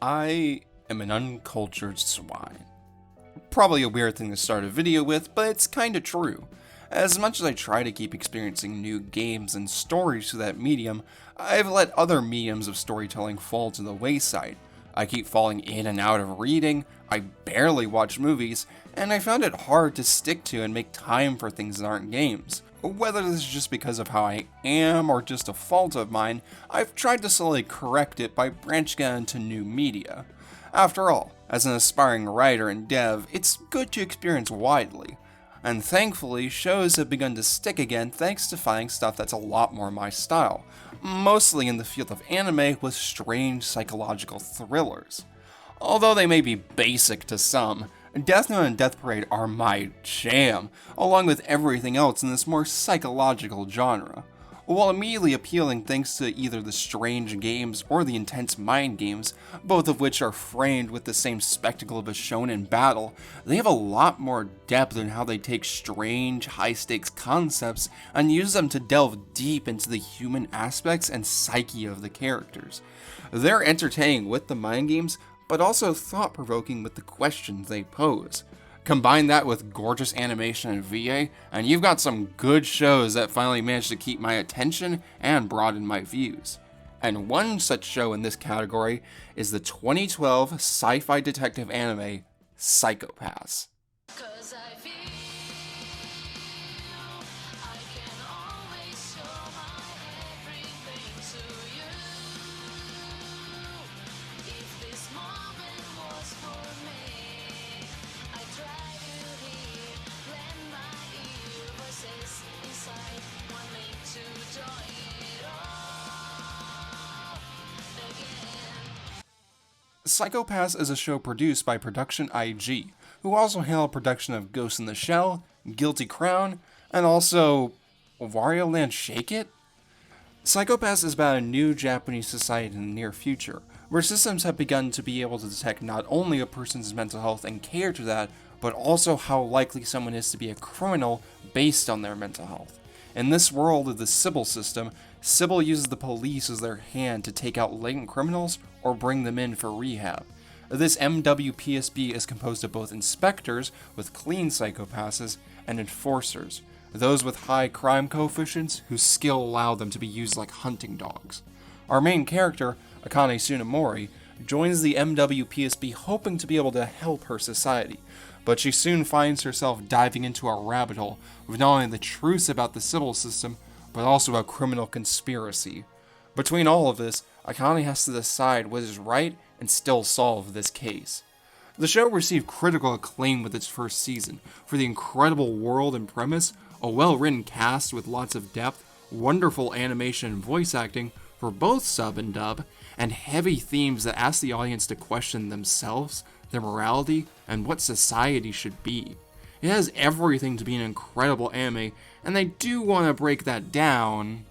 I am an uncultured swine. Probably a weird thing to start a video with, but it's kinda true. As much as I try to keep experiencing new games and stories through that medium, I've let other mediums of storytelling fall to the wayside. I keep falling in and out of reading, I barely watch movies, and I found it hard to stick to and make time for things that aren't games. Whether this is just because of how I am or just a fault of mine, I've tried to slowly correct it by branching out into new media. After all, as an aspiring writer and dev, it's good to experience widely. And thankfully, shows have begun to stick again thanks to finding stuff that's a lot more my style, mostly in the field of anime with strange psychological thrillers. Although they may be basic to some, Death Note and Death Parade are my jam, along with everything else in this more psychological genre. While immediately appealing thanks to either the strange games or the intense mind games, both of which are framed with the same spectacle of a shonen battle, they have a lot more depth in how they take strange, high-stakes concepts and use them to delve deep into the human aspects and psyche of the characters. They're entertaining with the mind games, but also thought-provoking with the questions they pose. Combine that with gorgeous animation and VA, and you've got some good shows that finally managed to keep my attention and broaden my views. And one such show in this category is the 2012 sci-fi detective anime, Psycho-Pass. Psycho-Pass is a show produced by Production IG, who also handle production of Ghost in the Shell, Guilty Crown, and also Wario Land Shake It? Psycho-Pass is about a new Japanese society in the near future, where systems have begun to be able to detect not only a person's mental health and cater to that, but also how likely someone is to be a criminal based on their mental health. In this world of the Sybil system, Sybil uses the police as their hand to take out latent criminals or bring them in for rehab. This MWPSB is composed of both inspectors with clean psychopasses and enforcers, those with high crime coefficients whose skill allow them to be used like hunting dogs. Our main character, Akane Tsunemori, joins the MWPSB hoping to be able to help her society, but she soon finds herself diving into a rabbit hole with not only the truths about the Sybil system, but also a criminal conspiracy. Between all of this, Akane has to decide what is right and still solve this case. The show received critical acclaim with its first season for the incredible world and premise, a well-written cast with lots of depth, wonderful animation and voice acting for both sub and dub, and heavy themes that ask the audience to question themselves, their morality, and what society should be. It has everything to be an incredible anime, and they do want to break that down,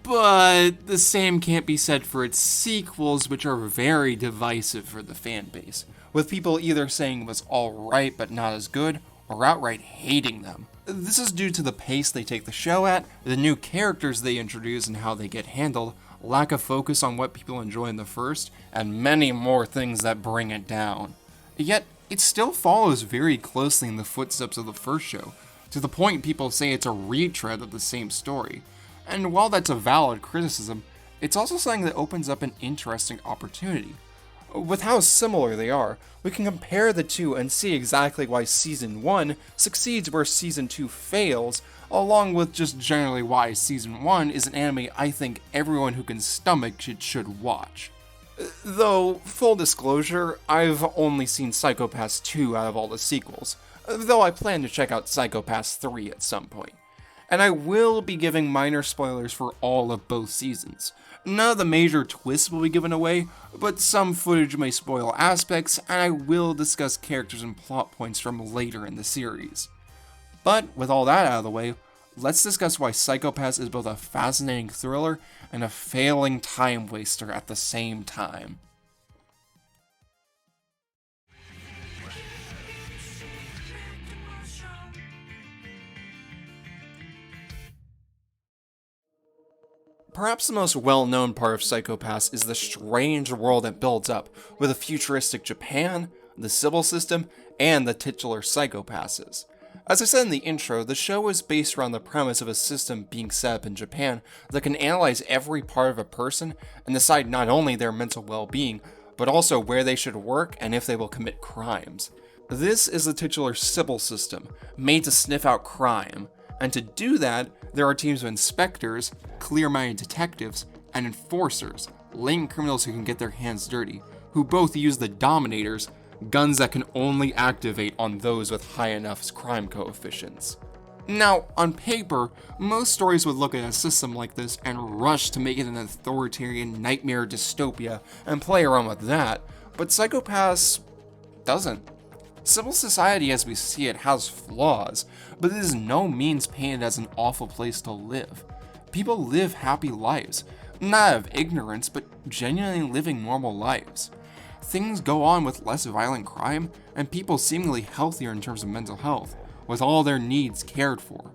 but the same can't be said for its sequels, which are very divisive for the fan base, with people either saying it was alright but not as good, or outright hating them. This is due to the pace they take the show at, the new characters they introduce and how they get handled, lack of focus on what people enjoy in the first, and many more things that bring it down. Yet, it still follows very closely in the footsteps of the first show, to the point people say it's a retread of the same story. And while that's a valid criticism, it's also something that opens up an interesting opportunity. With how similar they are, we can compare the two and see exactly why Season 1 succeeds where Season 2 fails, along with just generally why Season 1 is an anime I think everyone who can stomach it should watch. Though, full disclosure, I've only seen Psycho-Pass 2 out of all the sequels, though I plan to check out Psycho-Pass 3 at some point. And I will be giving minor spoilers for all of both seasons. None of the major twists will be given away, but some footage may spoil aspects, and I will discuss characters and plot points from later in the series. But with all that out of the way, let's discuss why Psycho-Pass is both a fascinating thriller and a failing time waster at the same time. Perhaps the most well-known part of Psycho-Pass is the strange world it builds up, with a futuristic Japan, the Sybil system, and the titular Psycho-Passes. As I said in the intro, the show is based around the premise of a system being set up in Japan that can analyze every part of a person and decide not only their mental well-being, but also where they should work and if they will commit crimes. This is the titular Sybil system, made to sniff out crime, and to do that, there are teams of inspectors, clear-minded detectives, and enforcers, latent criminals who can get their hands dirty, who both use the Dominators, guns that can only activate on those with high enough crime coefficients. Now, on paper, most stories would look at a system like this and rush to make it an authoritarian nightmare dystopia and play around with that, but Psycho-Pass doesn't. Civil society as we see it has flaws, but it is no means painted as an awful place to live. People live happy lives, not out of ignorance, but genuinely living normal lives. Things go on with less violent crime, and people seemingly healthier in terms of mental health, with all their needs cared for.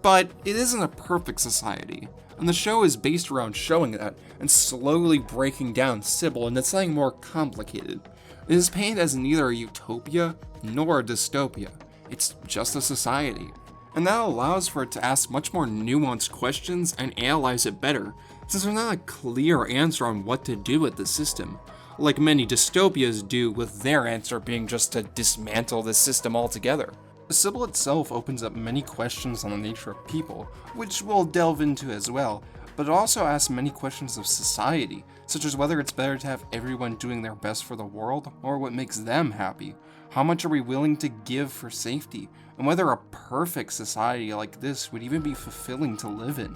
But it isn't a perfect society, and the show is based around showing that and slowly breaking down Sybil into something more complicated. It is painted as neither a utopia nor a dystopia. It's just a society. And that allows for it to ask much more nuanced questions and analyze it better, since there's not a clear answer on what to do with the system, like many dystopias do, with their answer being just to dismantle the system altogether. Sybil itself opens up many questions on the nature of people, which we'll delve into as well, but it also asks many questions of society, such as whether it's better to have everyone doing their best for the world, or what makes them happy. How much are we willing to give for safety, and whether a perfect society like this would even be fulfilling to live in.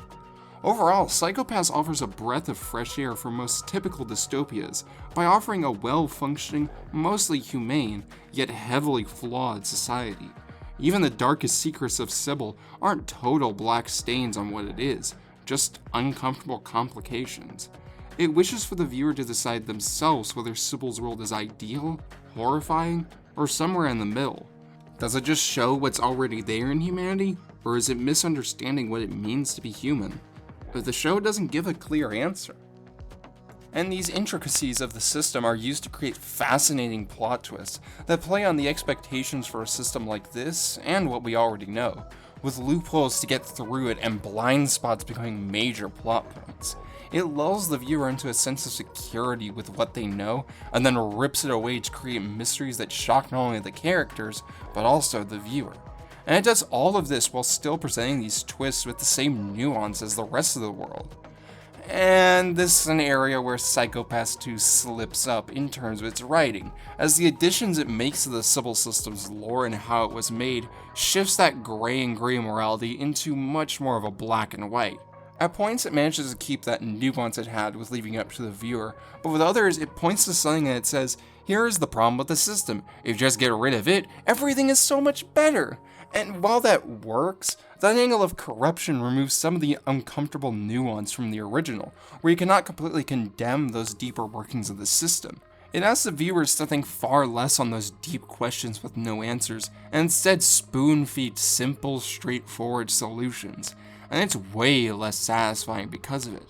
Overall, Psycho-Pass offers a breath of fresh air from most typical dystopias by offering a well-functioning, mostly humane, yet heavily flawed society. Even the darkest secrets of Sybil aren't total black stains on what it is, just uncomfortable complications. It wishes for the viewer to decide themselves whether Sybil's world is ideal, horrifying, or somewhere in the middle. Does it just show what's already there in humanity, or is it misunderstanding what it means to be human? But the show doesn't give a clear answer. And these intricacies of the system are used to create fascinating plot twists that play on the expectations for a system like this and what we already know, with loopholes to get through it and blind spots becoming major plot points. It lulls the viewer into a sense of security with what they know, and then rips it away to create mysteries that shock not only the characters, but also the viewer. And it does all of this while still presenting these twists with the same nuance as the rest of the world. And this is an area where Psycho-Pass 2 slips up in terms of its writing, as the additions it makes to the Sybil system's lore and how it was made shifts that gray and gray morality into much more of a black and white. At points it manages to keep that nuance it had with leaving it up to the viewer, but with others it points to something and it says, here is the problem with the system, if you just get rid of it, everything is so much better. And while that works, that angle of corruption removes some of the uncomfortable nuance from the original, where you cannot completely condemn those deeper workings of the system. It asks the viewers to think far less on those deep questions with no answers, and instead spoon-feed simple, straightforward solutions, and it's way less satisfying because of it.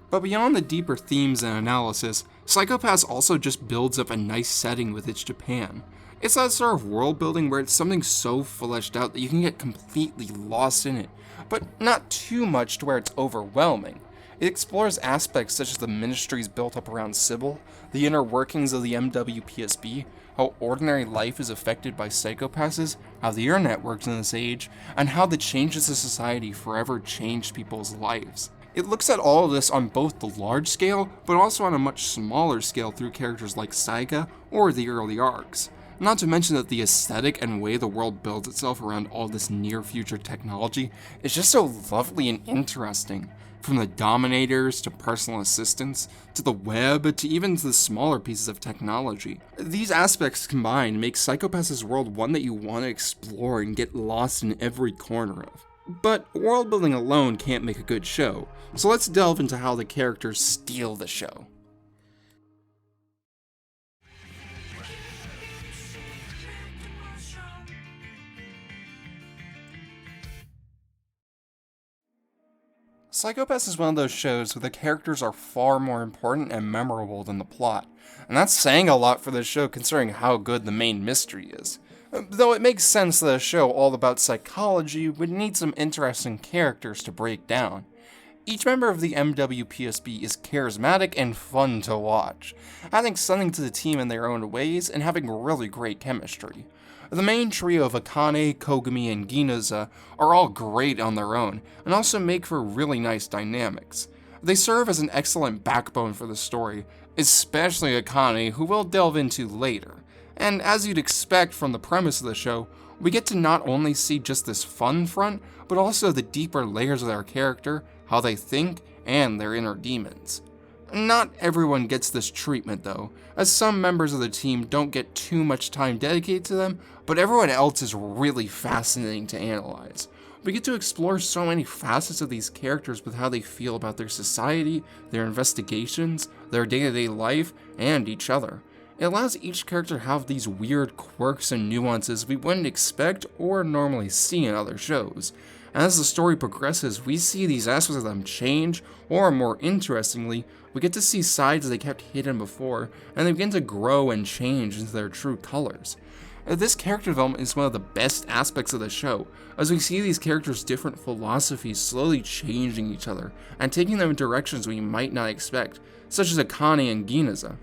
But beyond the deeper themes and analysis, Psycho-Pass also just builds up a nice setting with its Japan. It's that sort of world building where it's something so fleshed out that you can get completely lost in it, but not too much to where it's overwhelming. It explores aspects such as the ministries built up around Sybil, the inner workings of the MWPSB, how ordinary life is affected by psychopasses, how the internet works in this age, and how the changes to society forever changed people's lives. It looks at all of this on both the large scale, but also on a much smaller scale through characters like Saiga or the early arcs. Not to mention that the aesthetic and way the world builds itself around all this near-future technology is just so lovely and interesting. From the Dominators, to personal assistants, to the web, to even the smaller pieces of technology. These aspects combined make Psycho-Pass's world one that you want to explore and get lost in every corner of. But world building alone can't make a good show, so let's delve into how the characters steal the show. Psychopaths is one of those shows where the characters are far more important and memorable than the plot, and that's saying a lot for this show considering how good the main mystery is. Though it makes sense that a show all about psychology would need some interesting characters to break down. Each member of the MWPSB is charismatic and fun to watch, adding something to the team in their own ways and having really great chemistry. The main trio of Akane, Kogami, and Ginaza are all great on their own, and also make for really nice dynamics. They serve as an excellent backbone for the story, especially Akane, who we'll delve into later. And as you'd expect from the premise of the show, we get to not only see just this fun front, but also the deeper layers of their character, how they think, and their inner demons. Not everyone gets this treatment though, as some members of the team don't get too much time dedicated to them, but everyone else is really fascinating to analyze. We get to explore so many facets of these characters with how they feel about their society, their investigations, their day-to-day life, and each other. It allows each character to have these weird quirks and nuances we wouldn't expect or normally see in other shows. As the story progresses, we see these aspects of them change, or more interestingly, we get to see sides they kept hidden before, and they begin to grow and change into their true colors. This character development is one of the best aspects of the show, as we see these characters' different philosophies slowly changing each other, and taking them in directions we might not expect, such as Akane and Ginaza.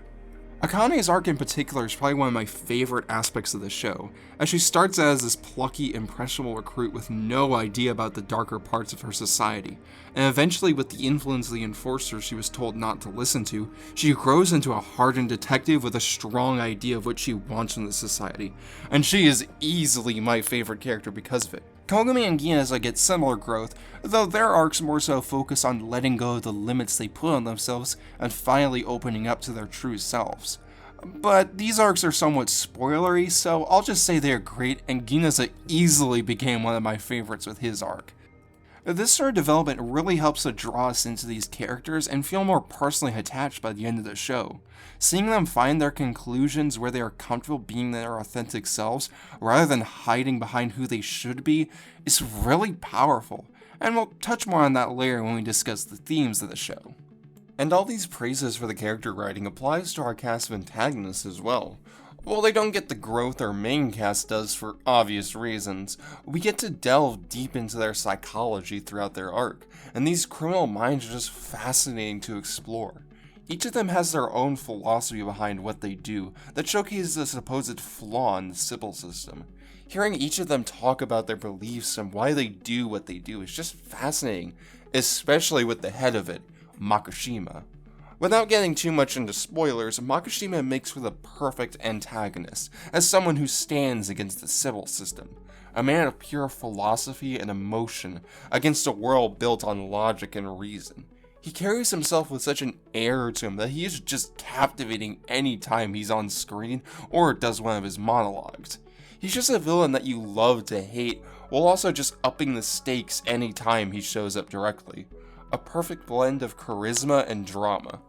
Akane's arc in particular is probably one of my favorite aspects of the show, as she starts out as this plucky, impressionable recruit with no idea about the darker parts of her society, and eventually with the influence of the enforcers she was told not to listen to, she grows into a hardened detective with a strong idea of what she wants from the society, and she is easily my favorite character because of it. Kogami and Ginaza get similar growth, though their arcs more so focus on letting go of the limits they put on themselves and finally opening up to their true selves. But these arcs are somewhat spoilery, so I'll just say they're great, and Ginaza easily became one of my favorites with his arc. This sort of development really helps to draw us into these characters and feel more personally attached by the end of the show. Seeing them find their conclusions where they are comfortable being their authentic selves, rather than hiding behind who they should be, is really powerful, and we'll touch more on that later when we discuss the themes of the show. And all these praises for the character writing applies to our cast of antagonists as well. While they don't get the growth our main cast does for obvious reasons, we get to delve deep into their psychology throughout their arc, and these criminal minds are just fascinating to explore. Each of them has their own philosophy behind what they do that showcases a supposed flaw in the Sybil system. Hearing each of them talk about their beliefs and why they do what they do is just fascinating, especially with the head of it, Makishima. Without getting too much into spoilers, Makishima makes for the perfect antagonist, as someone who stands against the Sybil system. A man of pure philosophy and emotion, against a world built on logic and reason. He carries himself with such an air to him that he is just captivating any time he's on screen or does one of his monologues. He's just a villain that you love to hate, while also just upping the stakes any time he shows up directly. A perfect blend of charisma and drama.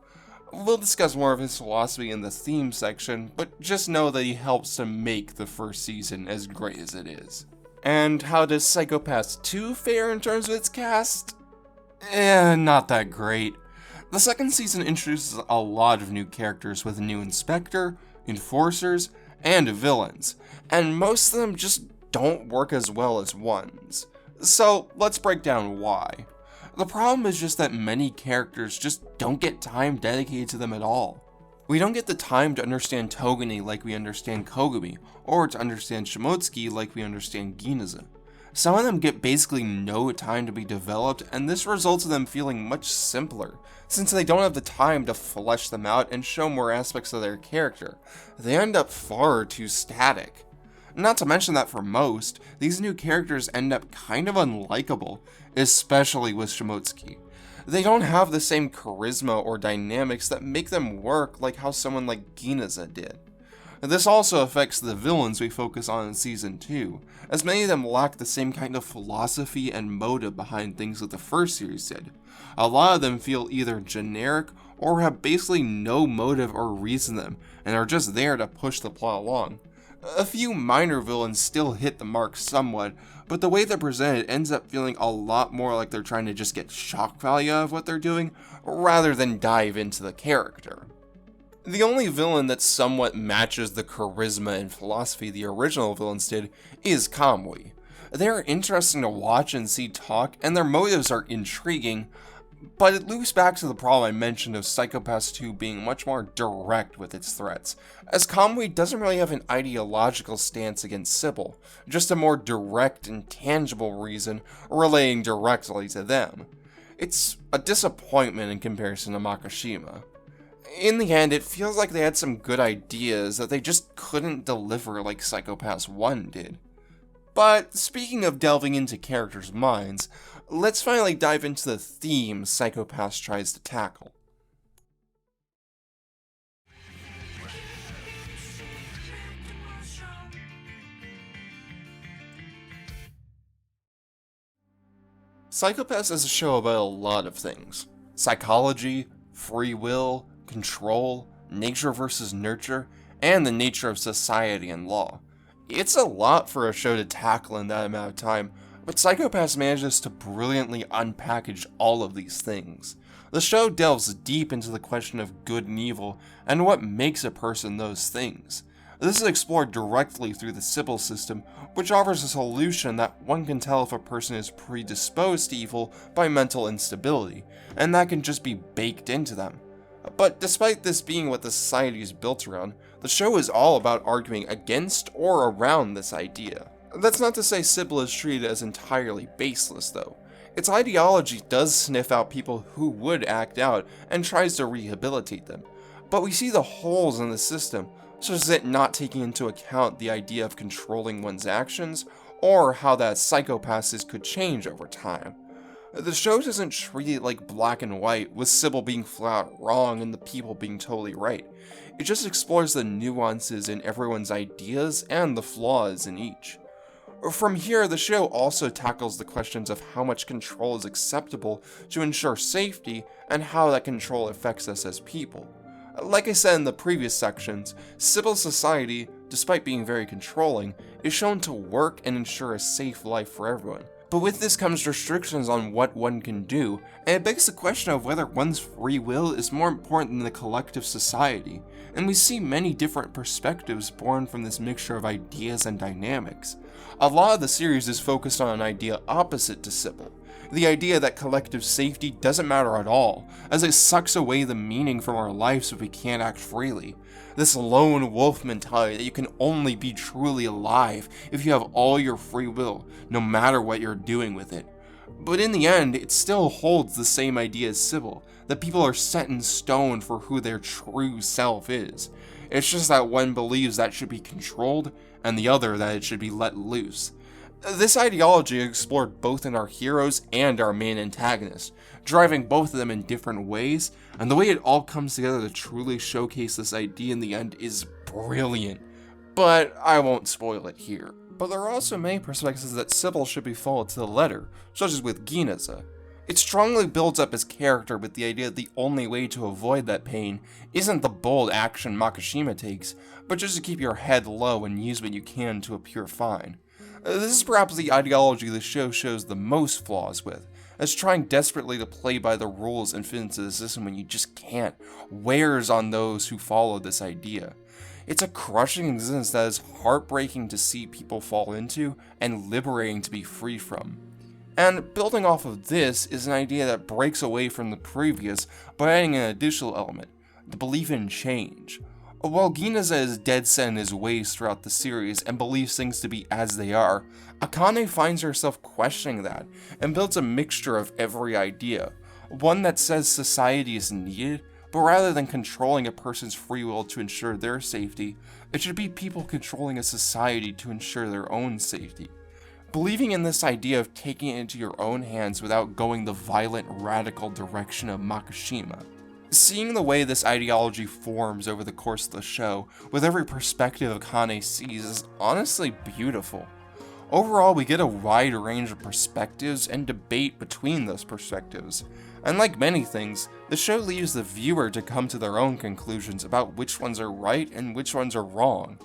We'll discuss more of his philosophy in the theme section, but just know that he helps to make the first season as great as it is. And how does Psychopaths 2 fare in terms of its cast? Not that great. The second season introduces a lot of new characters with a new inspector, enforcers, and villains, and most of them just don't work as well as ones. So let's break down why. The problem is just that many characters just don't get time dedicated to them at all. We don't get the time to understand Togane like we understand Kogami, or to understand Shimotsuki like we understand Ginaza. Some of them get basically no time to be developed, and this results in them feeling much simpler, since they don't have the time to flesh them out and show more aspects of their character. They end up far too static. Not to mention that for most, these new characters end up kind of unlikable, especially with Shimotsuki. They don't have the same charisma or dynamics that make them work like how someone like Ginaza did. This also affects the villains we focus on in Season 2, as many of them lack the same kind of philosophy and motive behind things that the first series did. A lot of them feel either generic or have basically no motive or reason to them, and are just there to push the plot along. A few minor villains still hit the mark somewhat, but the way they're presented ends up feeling a lot more like they're trying to just get shock value out of what they're doing, rather than dive into the character. The only villain that somewhat matches the charisma and philosophy the original villains did is Kamui. They are interesting to watch and see talk, and their motives are intriguing, but it loops back to the problem I mentioned of Psycho-Pass 2 being much more direct with its threats, as Kamui doesn't really have an ideological stance against Sybil, just a more direct and tangible reason relating directly to them. It's a disappointment in comparison to Makishima. In the end, it feels like they had some good ideas that they just couldn't deliver like Psycho-Pass 1 did. But speaking of delving into characters' minds, let's finally dive into the theme Psycho-Pass tries to tackle. Psycho-Pass is a show about a lot of things. Psychology, free will, control, nature versus nurture, and the nature of society and law. It's a lot for a show to tackle in that amount of time, but Psycho-Pass manages to brilliantly unpackage all of these things. The show delves deep into the question of good and evil, and what makes a person those things. This is explored directly through the Sybil system, which offers a solution that one can tell if a person is predisposed to evil by mental instability, and that can just be baked into them. But despite this being what the society is built around, the show is all about arguing against or around this idea. That's not to say Sybil is treated as entirely baseless, though. Its ideology does sniff out people who would act out and tries to rehabilitate them. But we see the holes in the system, such as it not taking into account the idea of controlling one's actions, or how that psychopasses could change over time. The show doesn't treat it like black and white, with Sybil being flat wrong and the people being totally right. It just explores the nuances in everyone's ideas and the flaws in each. From here, the show also tackles the questions of how much control is acceptable to ensure safety and how that control affects us as people. Like I said in the previous sections, Sybil's society, despite being very controlling, is shown to work and ensure a safe life for everyone. But with this comes restrictions on what one can do, and it begs the question of whether one's free will is more important than the collective society, and we see many different perspectives born from this mixture of ideas and dynamics. A lot of the series is focused on an idea opposite to Sybil, the idea that collective safety doesn't matter at all, as it sucks away the meaning from our lives if we can't act freely. This lone wolf mentality that you can only be truly alive if you have all your free will, no matter what you're doing with it. But in the end, it still holds the same idea as Sybil, that people are set in stone for who their true self is. It's just that one believes that should be controlled, and the other that it should be let loose. This ideology is explored both in our heroes and our main antagonist, driving both of them in different ways, and the way it all comes together to truly showcase this idea in the end is brilliant. But I won't spoil it here. But there are also many perspectives that Sybil should be followed to the letter, such as with Ginaza. It strongly builds up his character with the idea that the only way to avoid that pain isn't the bold action Makishima takes, but just to keep your head low and use what you can to appear fine. This is perhaps the ideology the show shows the most flaws with, as trying desperately to play by the rules and fit into the system when you just can't, wears on those who follow this idea. It's a crushing existence that is heartbreaking to see people fall into, and liberating to be free from. And building off of this is an idea that breaks away from the previous by adding an additional element, the belief in change. While Ginaza is dead set in his ways throughout the series and believes things to be as they are, Akane finds herself questioning that and builds a mixture of every idea, one that says society is needed, but rather than controlling a person's free will to ensure their safety, it should be people controlling a society to ensure their own safety. Believing in this idea of taking it into your own hands without going the violent, radical direction of Makishima. Seeing the way this ideology forms over the course of the show, with every perspective Akane sees, is honestly beautiful. Overall, we get a wide range of perspectives and debate between those perspectives. And like many things, the show leaves the viewer to come to their own conclusions about which ones are right and which ones are wrong.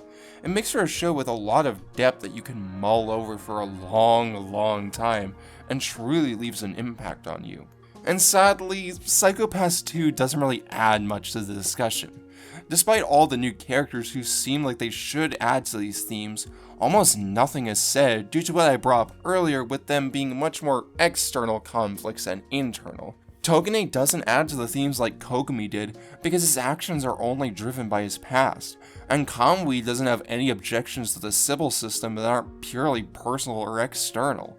It makes for a show with a lot of depth that you can mull over for a long time, and truly leaves an impact on you. And sadly, Psycho Pass 2 doesn't really add much to the discussion. Despite all the new characters who seem like they should add to these themes, almost nothing is said due to what I brought up earlier with them being much more external conflicts than internal. Togane doesn't add to the themes like Kogami did because his actions are only driven by his past, and Kamui doesn't have any objections to the Sybil system that aren't purely personal or external.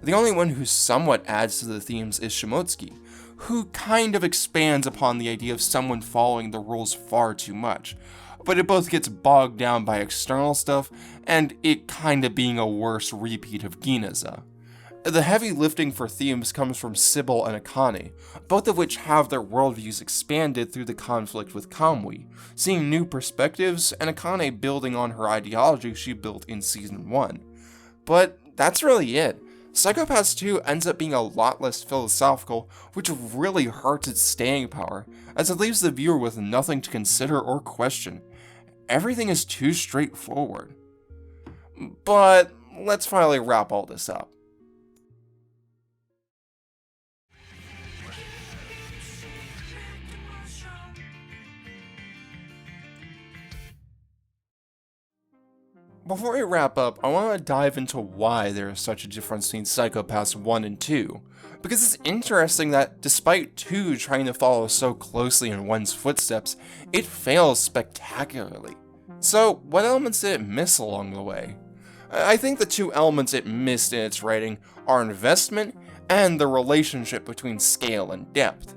The only one who somewhat adds to the themes is Shimotsuki, who kind of expands upon the idea of someone following the rules far too much, but it both gets bogged down by external stuff and it kinda being a worse repeat of Ginaza. The heavy lifting for themes comes from Sybil and Akane, both of which have their worldviews expanded through the conflict with Kamui, seeing new perspectives and Akane building on her ideology she built in Season 1. But that's really it. Psycho Pass 2 ends up being a lot less philosophical, which really hurts its staying power, as it leaves the viewer with nothing to consider or question. Everything is too straightforward. But let's finally wrap all this up. Before we wrap up, I want to dive into why there is such a difference between Psycho Pass 1 and 2, because it's interesting that despite 2 trying to follow so closely in 1's footsteps, it fails spectacularly. So, what elements did it miss along the way? I think the 2 elements it missed in its writing are investment and the relationship between scale and depth.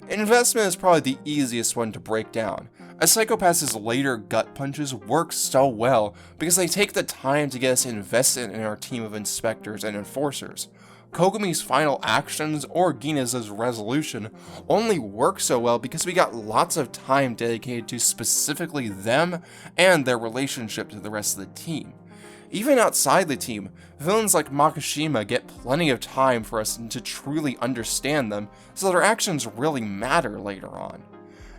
Investment is probably the easiest one to break down, as Psycho Pass's later gut punches work so well because they take the time to get us invested in our team of inspectors and enforcers. Kogami's final actions or Ginaza's resolution only work so well because we got lots of time dedicated to specifically them and their relationship to the rest of the team. Even outside the team, villains like Makishima get plenty of time for us to truly understand them, so their actions really matter later on.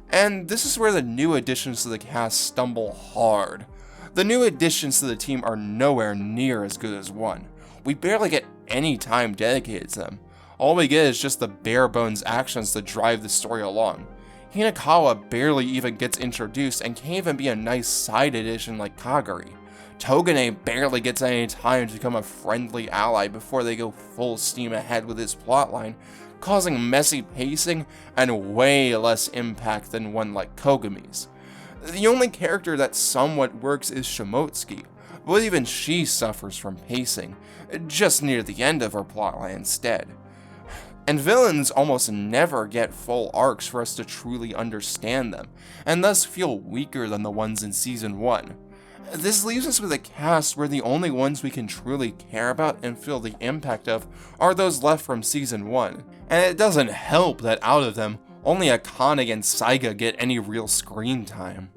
And this is where the new additions to the cast stumble hard. The new additions to the team are nowhere near as good as 1. We barely get any time dedicated to them. All we get is just the bare bones actions to drive the story along. Hinakawa barely even gets introduced and can't even be a nice side addition like Kagari. Togane barely gets any time to become a friendly ally before they go full steam ahead with his plotline, causing messy pacing and way less impact than one like Kogami's. The only character that somewhat works is Shimotsuki, but even she suffers from pacing, just near the end of her plotline instead. And villains almost never get full arcs for us to truly understand them, and thus feel weaker than the ones in Season 1. This leaves us with a cast where the only ones we can truly care about and feel the impact of are those left from Season 1, and it doesn't help that out of them, only Akane and Saiga get any real screen time.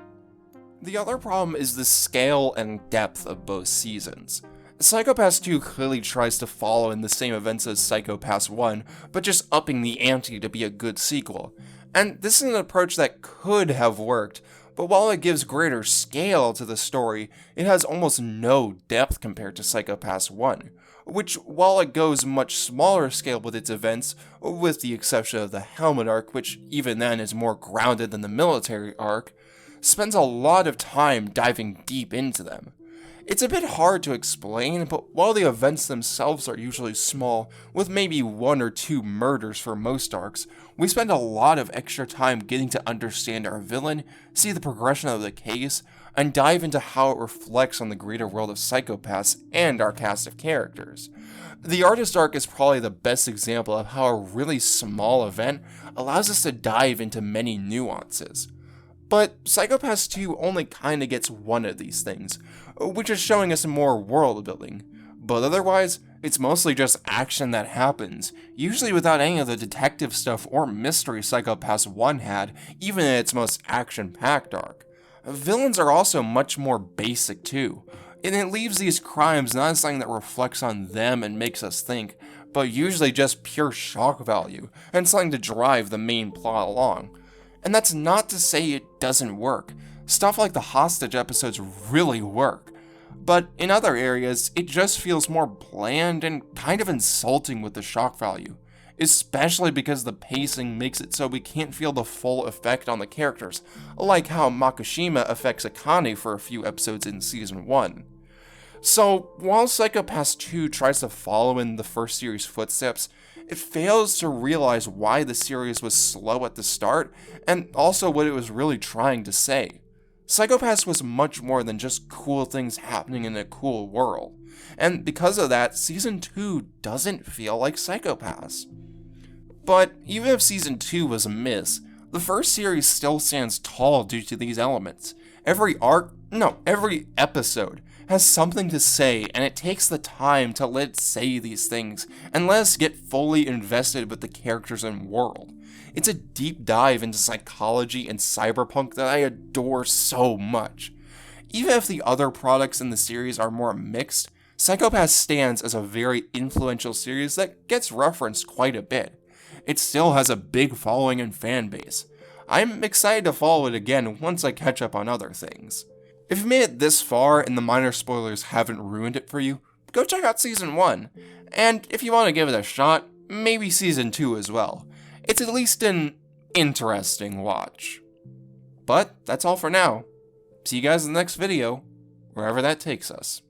The other problem is the scale and depth of both seasons. Psycho Pass 2 clearly tries to follow in the same events as Psycho Pass 1, but just upping the ante to be a good sequel. And this is an approach that could have worked, but while it gives greater scale to the story, it has almost no depth compared to Psycho Pass 1, which, while it goes much smaller scale with its events, with the exception of the Helmet arc, which even then is more grounded than the military arc, spends a lot of time diving deep into them. It's a bit hard to explain, but while the events themselves are usually small, with maybe 1 or 2 murders for most arcs, we spend a lot of extra time getting to understand our villain, see the progression of the case, and dive into how it reflects on the greater world of Psycho Pass and our cast of characters. The artist arc is probably the best example of how a really small event allows us to dive into many nuances. But Psycho Pass 2 only kinda gets one of these things, which is showing us more world building, but otherwise, it's mostly just action that happens, usually without any of the detective stuff or mystery Psycho Pass 1 had, even in its most action-packed arc. Villains are also much more basic too, and it leaves these crimes not as something that reflects on them and makes us think, but usually just pure shock value and something to drive the main plot along. And that's not to say it doesn't work. Stuff like the hostage episodes really work. But in other areas, it just feels more bland and kind of insulting with the shock value. Especially because the pacing makes it so we can't feel the full effect on the characters, like how Makishima affects Akane for a few episodes in Season 1. So, while Psycho-Pass 2 tries to follow in the first series' footsteps, it fails to realize why the series was slow at the start, and also what it was really trying to say. Psycho-Pass was much more than just cool things happening in a cool world, and because of that, Season 2 doesn't feel like Psycho-Pass. But even if Season 2 was a miss, the first series still stands tall due to these elements. Every episode has something to say, and it takes the time to let it say these things, and let us get fully invested with the characters and world. It's a deep dive into psychology and cyberpunk that I adore so much. Even if the other products in the series are more mixed, Psycho-Pass stands as a very influential series that gets referenced quite a bit. It still has a big following and fan base. I'm excited to follow it again once I catch up on other things. If you made it this far and the minor spoilers haven't ruined it for you, go check out Season 1. And if you want to give it a shot, maybe Season 2 as well. It's at least an interesting watch. But that's all for now. See you guys in the next video, wherever that takes us.